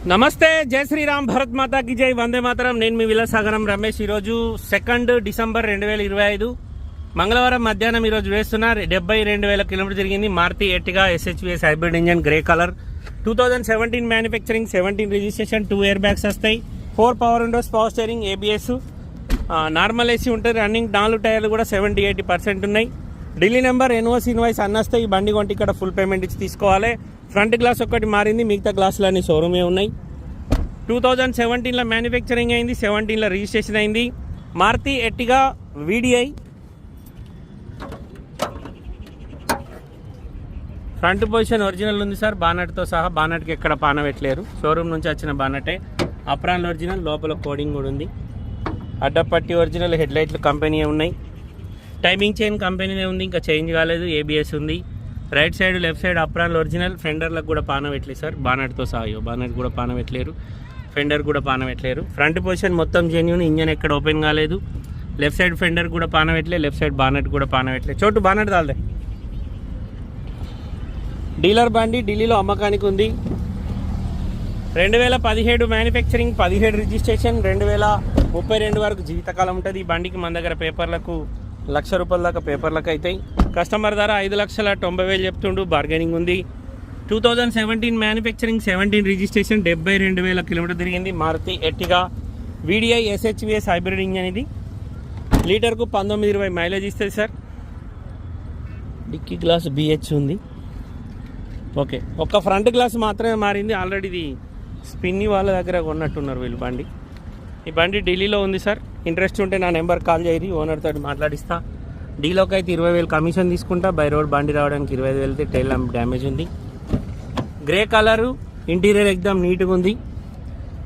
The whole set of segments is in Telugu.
నమస్తే, జై శ్రీరామ్, భరత్ మాతాకి జై, వందే మాతరం. నేను మీ విలాసాగరం రమేష్. ఈరోజు 2 డిసెంబర్ 2025 మంగళవారం మధ్యాహ్నం ఈరోజు వేస్తున్న 72,000 కిలోమీటర్ తిరిగింది Maruti Ertiga SHVS hybrid engine, grey colour, 2017 manufacturing, 17 registration, 2 air bags వస్తాయి, 4 power windows, power steering, ABS, normal AC ఉంటుంది. రన్నింగ్ 4 టైర్లు కూడా 70-80% ఉన్నాయి. ఢిల్లీ నెంబర్, NOC ఇన్వాయిస్ అన్నీ వస్తాయి. ఈ బండి కొంటే ఇక్కడ ఫుల్ పేమెంట్ ఇచ్చి తీసుకోవాలి. ఫ్రంట్ గ్లాస్ ఒక్కటి మారింది, మిగతా గ్లాసులు అన్ని షోరూమే ఉన్నాయి. 2017లో మ్యానుఫ్యాక్చరింగ్ అయింది, 17లో రిజిస్ట్రేషన్ అయింది. Maruti Ertiga VDI. Front position original ఉంది సార్, బానట్తో సహా. బానట్కి ఎక్కడ పాన పెట్టలేరు, షోరూమ్ నుంచి వచ్చిన బానటే. అప్రాన్ ఒరిజినల్, లోపల కోడింగ్ కూడా ఉంది. అడ్డపట్టి ఒరిజినల్, హెడ్లైట్లు కంపెనీ ఉన్నాయి. టైమింగ్ చైన్ కంపెనీనే ఉంది, ఇంకా చేంజ్ కాలేదు. ABS ఉంది. Right side, left side apron original. ఫెండర్లకు కూడా పాన పెట్టలేదు సార్, బానట్తో సహా. బానట్ కూడా పాన పెట్టలేరు, ఫెండర్ కూడా పాన పెట్టలేరు. ఫ్రంట్ పొజిషన్ మొత్తం జెన్యూన్, ఇంజన్ ఎక్కడ ఓపెన్ కాలేదు. లెఫ్ట్ సైడ్ ఫెండర్ కూడా పాన పెట్టలేదు, లెఫ్ట్ సైడ్ బానట్ కూడా పాన పెట్టలేదు. చోటు బానట్ దాల్దే. డీలర్ బండి ఢిల్లీలో అమ్మకానికి ఉంది. 2017 మ్యానుఫ్యాక్చరింగ్, 17 రిజిస్ట్రేషన్, 2032 వరకు జీవితకాలం ఉంటుంది. ఈ బండికి మన దగ్గర పేపర్లకు ₹1,00,000 దాకా పేపర్లకు అవుతాయి. కస్టమర్ ధర 5,90,000 చెప్తుండు, బార్గెనింగ్ ఉంది. 2017 మ్యానుఫ్యాక్చరింగ్, 17 రిజిస్ట్రేషన్, 72,000 కిలోమీటర్ తిరిగింది. Maruti Ertiga VDI SHVS hybrid engine. ఇది లీటర్కు 19-20 మైలేజ్ ఇస్తుంది సార్. డిక్కీ గ్లాస్ BH ఉంది. ఓకే, ఒక్క ఫ్రంట్ గ్లాస్ మాత్రమే మారింది. ఆల్రెడీ ఇది స్పిన్ని వాళ్ళ దగ్గర కొన్నట్టున్నారు వీళ్ళు బండి. ఈ బండి ఢిల్లీలో ఉంది సార్. ఇంట్రెస్ట్ ఉంటే నా నెంబర్ కాల్ చేయరి, ఓనర్ తోటి మాట్లాడిస్తా. డీలోకి అయితే 20,000 కమిషన్ తీసుకుంటా. బై రోడ్ బండి రావడానికి 25,000 వెళ్తే. టైల్ ల్యాంప్ డ్యామేజ్ ఉంది. గ్రే కలరు, ఇంటీరియర్ ఎక్దమ్ నీట్గా ఉంది.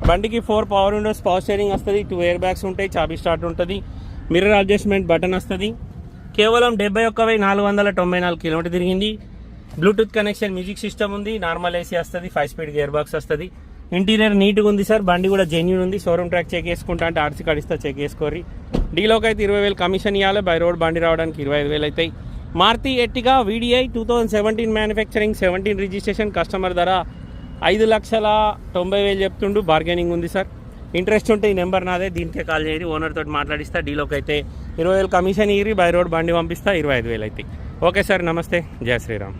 బండికి 4 పవర్ విండోస్, పవర్ స్టీరింగ్ వస్తుంది, 2 ఎయిర్ బ్యాగ్స్ ఉంటాయి, చాబీ స్టార్ట్ ఉంటుంది, మిర్రర్ అడ్జస్ట్మెంట్ బటన్ వస్తుంది. కేవలం 71,494 కిలోమీటర్ తిరిగింది. బ్లూటూత్ కనెక్షన్, మ్యూజిక్ సిస్టమ్ ఉంది, నార్మల్ AC వస్తుంది, 5 స్పీడ్ గేర్ బాక్స్ వస్తుంది. ఇంటీరియర్ నీట్గా ఉంది సార్. బండి కూడా జెన్యూన్ ఉంది. షోరూమ్ ట్రాక్ చెక్ చేసుకుంటా అంటే RC కార్డు ఇస్తా, చెక్ చేసుకోరి. డీలోకి అయితే 20,000 కమిషన్ ఇవ్వాలి. బై రోడ్ బండి రావడానికి 25,000 అవుతాయి. Maruti Ertiga VDI 2017 manufacturing, 17 registration. Customer ధర 5,90,000 చెప్తుండు, బార్గెనింగ్ ఉంది సార్. ఇంట్రెస్ట్ ఉంటే ఈ నెంబర్ నాదే, దీనికే కాల్ చేయరి, ఓనర్ తోటి మాట్లాడిస్తా. డీలోకి అయితే 20,000 కమిషన్ ఇరి, బై రోడ్ బండి పంపిస్తా, 25,000 అవుతాయి. ఓకే సార్, నమస్తే, జై శ్రీరామ్.